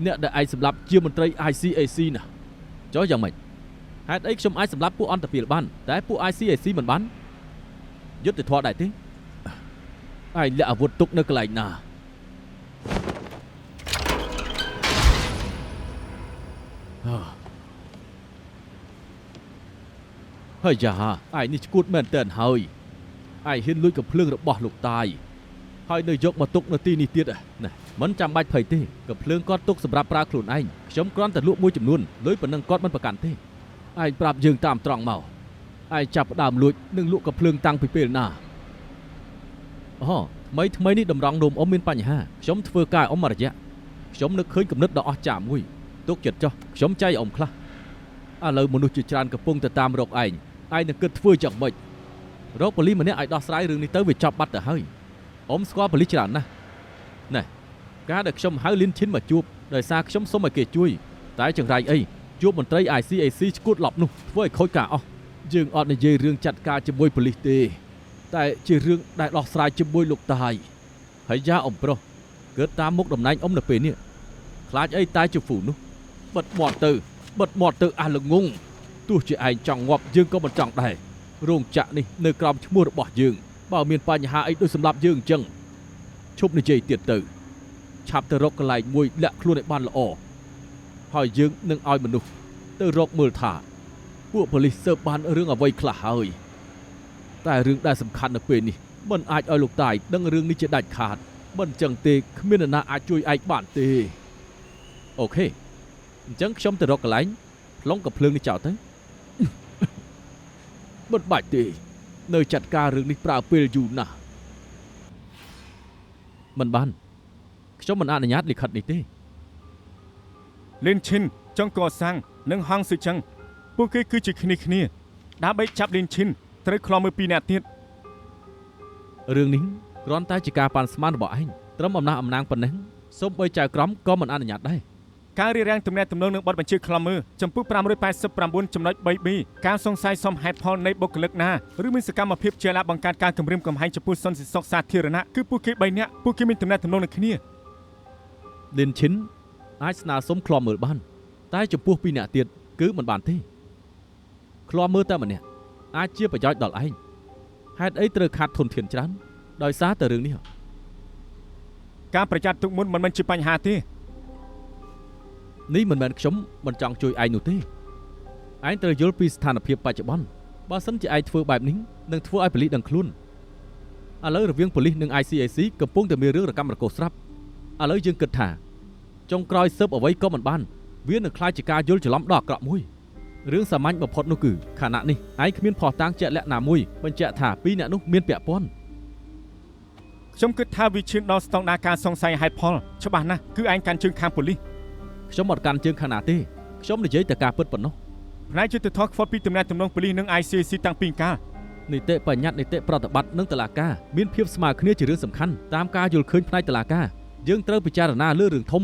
អ្នកដែលឯងសម្លាប់ជាមន្ត្រី ICAC ណាចុះយ៉ាងម៉េចហេតុអីខ្ញុំអាចសម្លាប់ពួកអន្តពាលបានតែពួក ICAC មិនបានយុត្តិធម៌ដែរទេឯងលាក់អាវុធទុកនៅកន្លែងណាហើយយ៉ាឯងនេះឈួតមែនតើហើយឯងហ៊ានលួចកំភ្លើងរបស់លោកតាយហ ហើយនៅយកមកទុកនៅទីនេះទៀតណាមិនចាំបាច់ភ័យទេកំភ្លើងគាត់ទុកសម្រាប់ប្រើខ្លួនឯងខ្ញុំគ្រាន់តែលក់មួយចំនួនលុយប៉ុណ្ណឹងគាត់មិនប្រកាន់ទេឯងប្រាប់យើងតាមត្រង់មកឯងចាប់ផ្ដើមលួចនិងលក់កំភ្លើងតាំងពីពេលណាអូថ្មីនេះតម្រង់នោមអ៊ំមានបញ្ហាខ្ញុំធ្វើការអ៊ំមួយរយៈខ្ញុំនឹកឃើញគំនិតដ៏អស្ចារ្យមួយទុកចិត្តចុះខ្ញុំចៃអ៊ំខ្លះឥឡូវមនុស្សជាច្រើនកំពុងតែតាមរកឯងនឹងគិតធ្វើយ៉ាងម៉េចរកប៉ូលីសម្នាក់ឲ្យដោះស្រាយរឿងនេះទៅវាចប់បាត់ទៅហើយអ៊ំស្គាល់ប៉ូលីសច្រើនណាស់ណែការដែលខ្ញុំហៅលីនឈិនមកជួបដោយសារខ្ញុំសុំឲ្យគេជួយតែចង្រៃអីជួបមន្ត្រី ICAC ឈួតឡប់នោះធ្វើឲ្យខូចការអស់យើងអត់និយាយរឿងចាត់ការជាមួយប៉ូលីសទេតែជារឿងដែលដោះស្រាយជាមួយលោកតាយហើយយ៉ាអ៊ំប្រុសកើតតាមមុខតំណែងអ៊ំនៅពេលនេះខ្លាចអីតែជាហ្វូនោះបិទមាត់ទៅអាល្ងងទោះជាឯងចង់ងាប់យើងក៏មិនចង់ដែររោងចក្រនេះនៅក្រោមឈ្មោះរបស់យើងបើមានបញ្ហាអីដូចសម្រាប់យើងអញ្ចឹងឈប់និយាយទៀតទៅឆាប់ទៅរកកន្លែងមួយលាក់ខ្លួនឲ្យបានល្អហើយយើងនឹងឲ្យមនុស្សទៅរកមើលថាពួកប៉ូលីសស៊ើបបានរឿងអ្វីខ្លះហើយតែរឿងដែលសំខាន់នៅពេលនេះមិនអាចឲ្យលោកតាយដឹងរឿងនេះជាដាច់ខាតមិនអញ្ចឹងទេគ្មាននរណាអាចជួយឯងបានទេអូខេអញ្ចឹងខ្ញុំទៅរកកន្លែងផ្លុងកំភ្លើងនេះចោលទៅមិនបាច់ទេនៅចាត់ការរឿងនេះប្រើពេលយូរណាស់មិនបានខ្ញុំមិនអនុញ្ញាតលិខិតនេះទេលីនឈិនចុងកសាំងនិងហងស៊ឺចឹងពួកគេគឺជាគ្នាដើម្បីចាប់លីនឈិនត្រូវខ្លំមើលពីអ្នកទៀតរឿងនេះគ្រាន់តែជាការប៉ាន់ស្មានរបស់ឯងត្រឹមអំណះអំណាងប៉ុណ្ណេះសូម្បីចៅក្រមក៏មិនអនុញ្ញាតដែរការរៀបរៀងទំនាក់ទំនងនឹងបទបញ្ជាខ្លំមើលចំពោះ 589.3b ការសង្ស័យសមហេតុផលនៃបុគ្គលិកណាឬមានសកម្មភាពជាឡាបង្កើតការគំរាមកំហែងចំពោះសន្តិសុខសាធារណៈគឺពួកគេ3នាក់ពួកគេមានទំនាក់ទំនងនឹងគ្នាលីនឈិនអាចស្នើសុំខ្លំមើលបានតែចំពោះ2នាក់ទៀតគឺមិនបានទេខ្លំមើលតែម្នាក់អាចជាប្រយោជន៍ដល់ឯងហេតុអីត្រូវខាត់ធនធានច្រើនដោយសារតែរឿងនេះការប្រយ័ត្នទុកមុនមិនមែនជាបញ្ហាទេនេះមិនមែនខ្ញុំមិនចង់ជួយឯងនោះទេឯងត្រូវយល់ពីស្ថានភាពបច្ចុប្បន្នបើសិនជាឯងធ្វើបែបនេះនឹងធ្វើឲ្យប៉ូលីសដឹងខ្លួនឥឡូវរវាងប៉ូលីសនិង ICAC កំពុងតែមានរឿងរកម្មរកូសស្រាប់ឥឡូវយើងគិតថាចុងក្រោយស៊ើបអ្វីក៏មិនបានវានឹងខ្លាចជាការយល់ច្រឡំដ៏អាក្រក់មួយរឿងសាមញ្ញបំផុតនោះគឺខណៈនេះឯងគ្មានភស្តុតាងជាក់លាក់ណាមួយបញ្ជាក់ថាពីរអ្នកនោះមានពាក់ព័ន្ធខ្ញុំគិតថាវាឈានដល់ស្តង់ដារការសង្ស័យហេតុផលច្បាស់ណាស់គឺឯងកាន់ជើងខាងប៉ូលីសខ្ញុំអត់កាន់ជើងខាងណាទេខ្ញុំនិយាយតែការពិតប៉ុណ្ណោះផ្នែកយុត្តិធម៌ខ្វល់ពីទំនាក់ទំនងប៉ូលីសនិង ICAC តាំងពីកាលនីតិបញ្ញត្តិនីតិប្រតិបត្តិនិងតុលាការមានភាពស្មើគ្នាជារឿងសំខាន់តាមការយល់ឃើញផ្នែកតុលាការយើងត្រូវពិចារណាលើរឿងធំ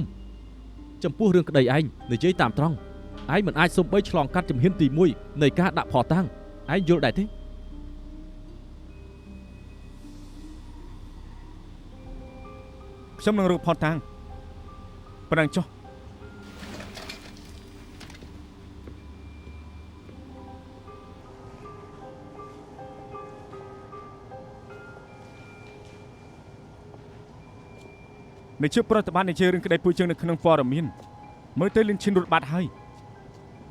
ចំពោះរឿងក្តីឯងនិយាយតាមត្រង់ឯងមិនអាចសូម្បីឆ្លងកាត់ជំហានទី1នៃការដាក់ភស្តុតាងឯងយល់ដែរទេខ្ញុំនឹងរកភស្តុតាងប៉ុណ្ណឹងចុះនៃជាប្រតិបត្តិនៃជារឿងក្តីពួយជើងនៅក្នុងព័ត៌មានមើលទៅលីនឈិនរត់បាត់ហើយ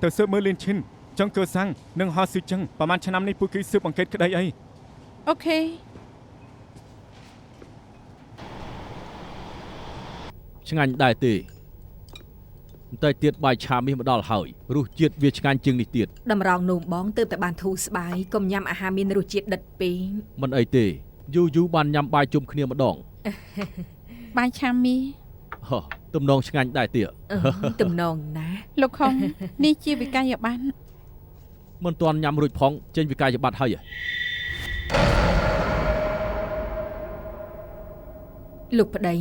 ទៅស៊ើបមើលលីនឈិនចង់កើសាំងនិងហោស៊ឺចឹងប្រហែលឆ្នាំនេះពួកគេស៊ើបអង្កេតក្តីអីអូខេឆ្ងាញ់ដែរទេតែទៀតបាយឆាមាសមកដល់ហើយរសជាតិវាឆ្ងាញ់ជាងនេះទៀតតម្រងនោមបងទើបតែបានធូរស្បើយកុំញ៉ាំអាហារមានរសជាតិដិតពេកមិនអីទេយូរបានញ៉ាំបាយជុំគ្នាម្ដងបាយឆាមីហ៎ទំនងឆ្ងាញ់ដែរទៀតទំនងណាលោកខុងនេះជាវិក័យប័ណ្ណមិនទាន់ញ៉ាំរួចផងចេញវិក័យប័ណ្ណហើយលោកប្តី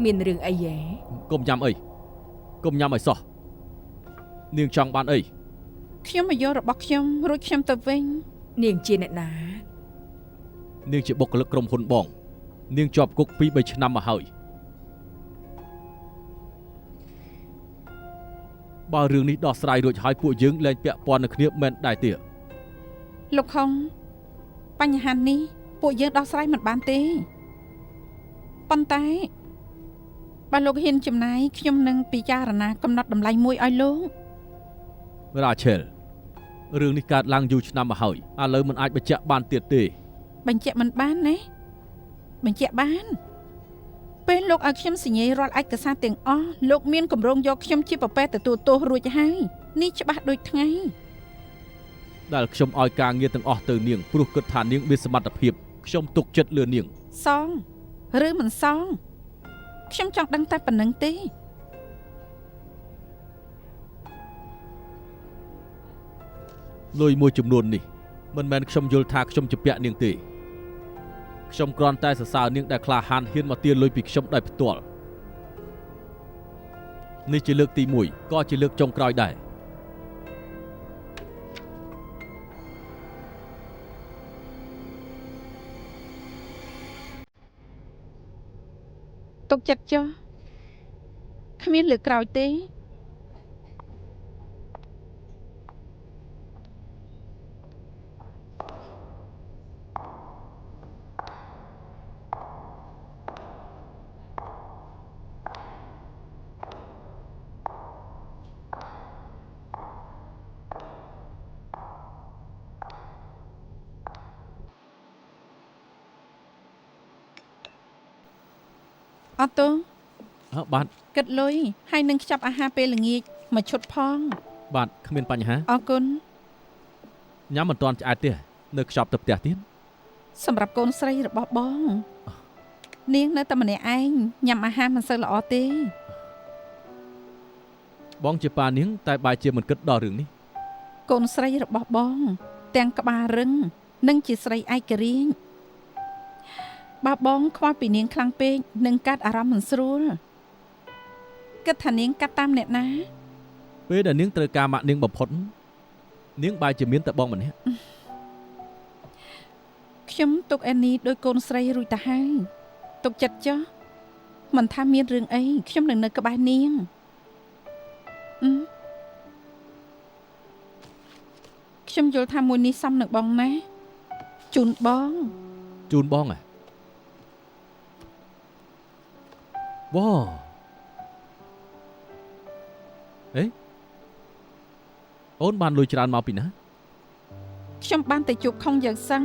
មានរឿងអីហ៎កុំញ៉ាំអីកុំញ៉ាំឲ្យសោះនាងចង់បានអីខ្ញុំមកយករបស់ខ្ញុំរួចខ្ញុំទៅវិញនាងជាអ្នកណានាងជាបុគ្គលិកក្រុមហ៊ុនបងនាងជាប់គុក 2-3 ឆ្នាំមកហើយបើរឿងនេះដោះស្រាយរួចហើយពួកយើងលែងពាក់ព័ន្ធនឹងគ្នាមែនដែរទេលោកខុងបញ្ហានេះពួកយើងដោះស្រាយមិនបានទេប៉ុន្តែបើលោកហ៊ានចំណាយខ្ញុំនឹងពិចារណាកំណត់តម្លៃមួយឲ្យលោករ៉ាឆេលរឿងនេះកើតឡើងយូរឆ្នាំមកហើយឥឡូវមិនអាចបញ្ជាក់បានទៀតទេបញ្ជាក់មិនបានណាបញ្ជាក់បាន ពេលលោកឲ្យខ្ញុំសញ្ញេរាល់ឯកសារទាំងអស់លោកមានគម្រោងយកខ្ញុំជាប្រពែទទួលទោសរួចហើយនេះច្បាស់ដូចថ្ងៃ ដែលខ្ញុំឲ្យការងារទាំងអស់ទៅនាងព្រោះគិតថានាងមានសមត្ថភាពខ្ញុំទុកចិត្តលើនាង សងឬមិនសងខ្ញុំចង់ដឹងតែប៉ុណ្្នឹងទេ លុយមួយចំនួននេះមិនមែនខ្ញុំយល់ថាខ្ញុំជាពាក់នាងទេខ្ញុំគ្រាន់តែសរសើរនាងដែលក្លាហានហ៊ានមកទារលុយពីខ្ញុំដោយផ្ទាល់នេះជាលើកទី1ក៏ជាលើកចុងក្រោយដែរ ទុកចិត្តចុះគ្មានលើកក្រោយទេ អត់ទោះ បាទ គិតលុយហើយនឹងខ្ចប់អាហារពេលល្ងាចមកឈុតផង បាទគ្មានបញ្ហា អរគុណ ញ៉ាំមិនទាន់ឆ្អែតទេនៅខ្ចប់ទៅផ្ទះទៀត សម្រាប់កូនស្រីរបស់បងនាងនៅតែម្នាក់ឯងញ៉ាំអាហារមិនសូវល្អទេ បងជាប៉ានាងតែបែរជាមិនគិតដល់រឿងនេះ កូនស្រីរបស់បងទាំងក្បាលរឹងនិងជាស្រីឯករាជ្យបើបងខ្វល់ពីនាងខ្លាំងពេកនឹងកាត់អារម្មណ៍មិនស្រួលគិតថានាងកាត់តាមអ្នកណា ពេលដែលនាងត្រូវការម៉ាក់នាងបំផុតនាងបែរជាមានតែបងម្នាក់ ខ្ញុំទុកអេនីដោយកូនស្រីរួចទៅហើយទុកចិត្តចុះមិនថាមានរឿងអីខ្ញុំនឹងនៅក្បែរនាងខ្ញុំយល់ថាមួយនេះសមនឹងបងណាជូនបង ជូនបងវ៉ាអេអូនបានលុយច្រើនមកពីណា ខ្ញុំបានតែជួបខុងយ៉ាងសឹង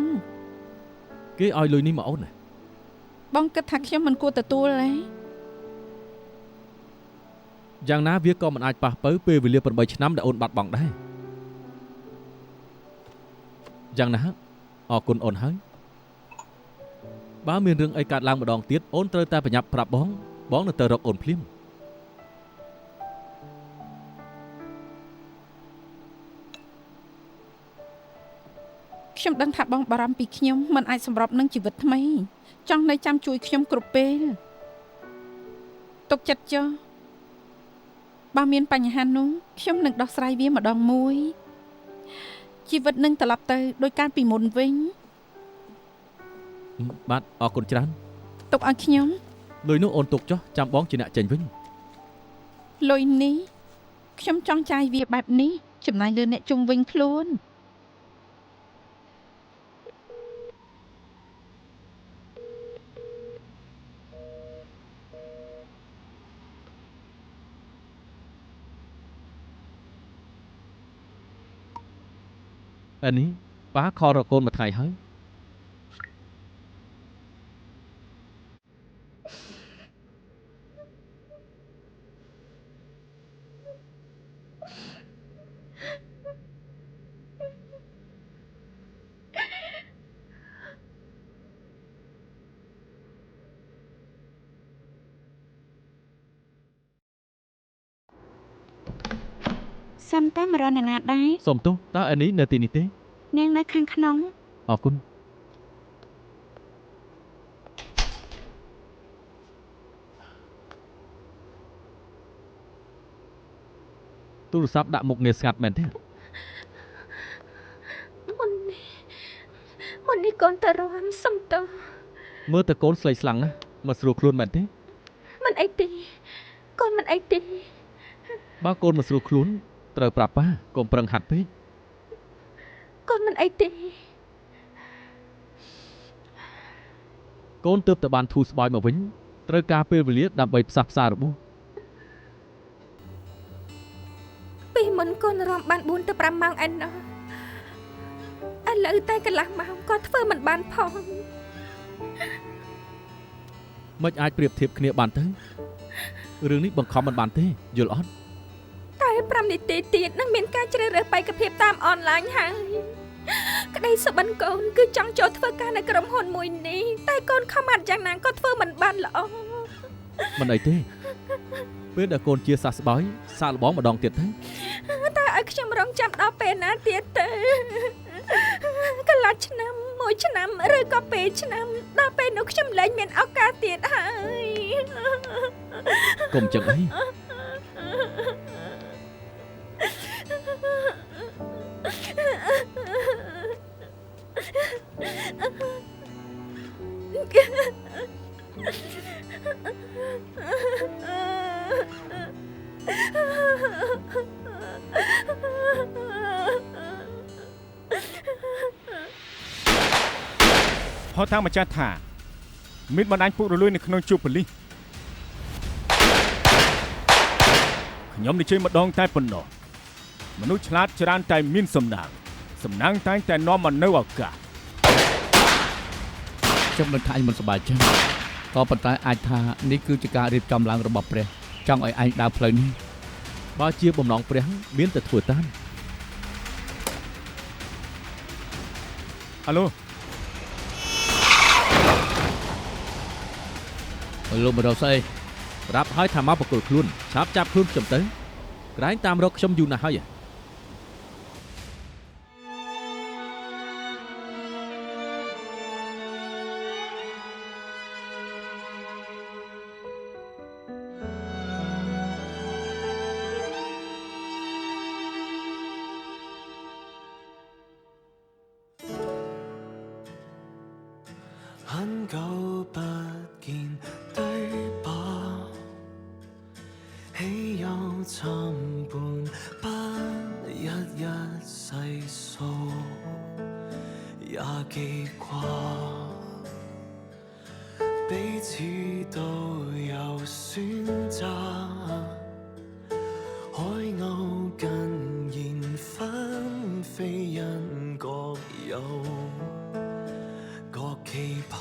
គេឲ្យលុយនេះមកអូនណា បងគិតថាខ្ញុំមិនគួរទទួលទេ យ៉ាងណាវាក៏មិនអាចប៉ះទៅពេលវេលា8ឆ្នាំដែលអូនបាត់បង់ដែរយ៉ាងណាអរគុណអូនហើយបើមានរឿងអីកើតឡើងម្ដងទៀតអូនត្រូវតែប្រញាប់ប្រាប់បងនៅទៅរកអូនភ្លាម ខ្ញុំដឹងថាបងបារម្ភពីខ្ញុំមិនអាចសម្របនឹងជីវិតថ្មីចង់នៅចាំជួយខ្ញុំគ្រប់ពេលទុកចិត្តចុះបើមានបញ្ហានោះខ្ញុំនឹងដោះស្រាយវាម្ដងមួយជីវិតនឹងត្រឡប់ទៅដោយការពីមុនវិញ បាទអរគុណច្រើន ទុកឲ្យខ្ញុំ លុយនោះអូនទុកចុះចាំបងជាអ្នកចេញវិញ លុយនេះខ្ញុំចង់ចាយវាបែបនេះចំណាយលើអ្នកជុំវិញខ្លួន អានេះប៉ាខលរកកូនមួយថ្ងៃហើយ សំតែមករកអ្នកណាដែរ សុំទោសតើអានេះនៅទីនេះទេ នាងនៅខាងក្នុង អរគុណទូរស័ព្ទដាក់មុខងារស្ងាត់មែនទេ មុននេះកូនតរំសំតោ មើលតើកូនស្លេកស្លាំងណាស់មកស្រួលខ្លួនមែនទេ មិនអីទេកូនមិនអីទេ បើកូនមកស្រួលខ្លួនត្រូវប្រាប់ប៉ាកុំប្រឹងហាត់ពេក កូនមិនអីទេ កូនទើបតែបានធូរស្បើយមកវិញត្រូវការពេលវេលាដើម្បីផ្សះផ្សារបួស ពីមុនកូនរំបាន4ទៅ5ម៉ោងឯណោះឥឡូវតែកន្លះម៉ោងក៏ធ្វើមិនបានផង មិនអាចប្រៀបធៀបគ្នាបានទៅរឿងនេះបង្ខំមិនបានទេយល់អត់ តែ5នាទីទៀតនឹងមានការជ្រើសរើសបេក្ខភាពតាមអនឡាញហើយក្តីសុបិនកូនគឺចង់ចូលធ្វើការនៅក្រុមហ៊ុនមួយនេះតែកូនខំអត់យ៉ាងណាក៏ធ្វើមិនបានល្អ មិនអីទេពេលដែលកូនជាសះស្បើយសាកល្បងម្ដងទៀតទៅ តែឲ្យខ្ញុំរងចាំដល់ពេលណាទៀតទៅកន្លះឆ្នាំ1ឆ្នាំឬក៏2ឆ្នាំដល់ពេលនោះខ្ញុំលែងមានឱកាសទៀតហើយក ុំចឹងអី ហៅតាមម្ចាស់ថាមានបណ្ដាញពុករលួយនៅក្នុងជួបប៉ូលីសខ្ញុំនិយាយម្ដងតែប៉ុណ្ណោះមនុស្សឆ្លាតច្រើនតែមានសំណាងតែងតែនាំមកនៅឱកាស ខ្ញុំមិនថាឯងមិនសប្បាយចិត្តក៏ប៉ុន្តែអាចថានេះគឺជាការរៀបចំឡើងរបស់ព្រះចង់ឲ្យឯងដើរផ្លូវនេះ បើជាបំណងព្រះមានតែធ្វើតាម អាឡូ លោកម្ដងស្អី ប្រាប់ឲ្យថាមកបកគលខ្លួនឆាប់ចាប់ខ្លួនខ្ញុំទៅក្រែងតាមរកខ្ញុំយូរណាស់ហើយ 很久不見對吧？豈有參半不一一細數，也記掛彼此都有選擇，海鷗近現紛飛，因各有各期盼，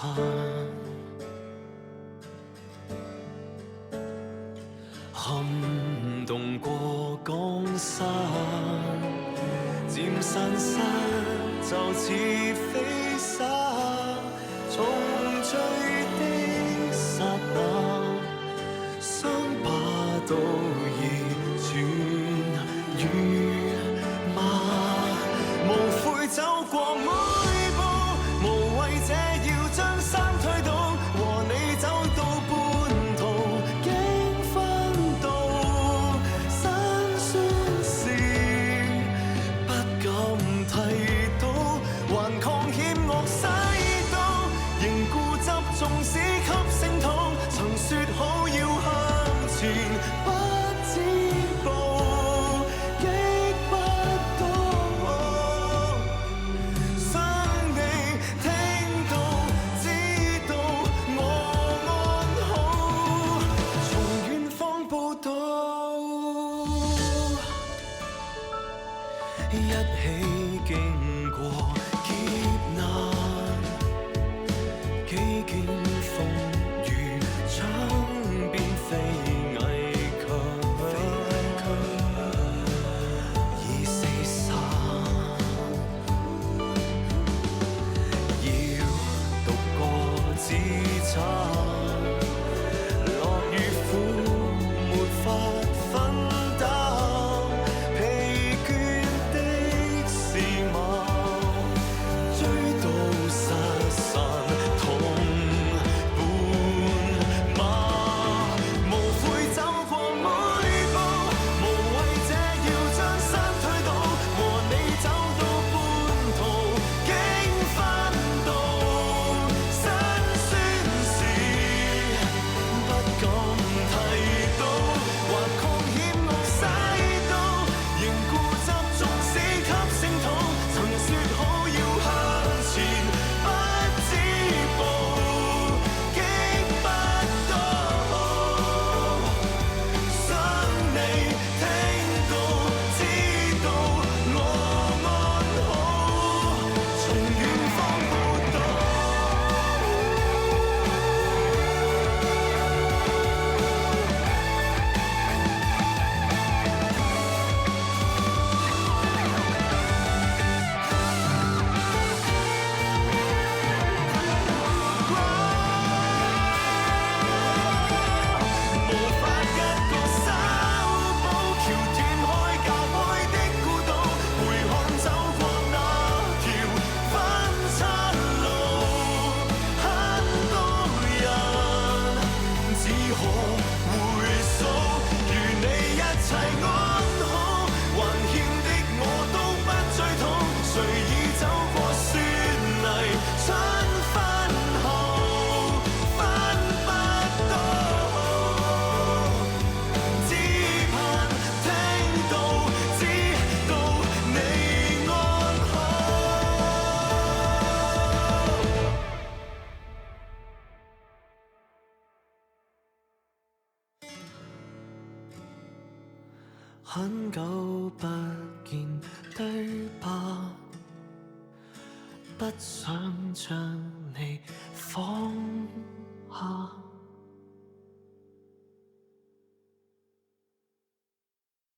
撼動過江山，漸散失就似飛沙，重聚的剎那，傷疤都已轉雨馬，無悔走過每步。無謂這要將山推倒，和你走到半途，經分道，辛酸事不敢提到，還抗險惡洗到，仍固執縱使給聲討，曾說好要向前，不止步，擊不到。一起經過劫難，幾經風雨，窗邊飛危窮，很久不見，對吧？不想將你放下。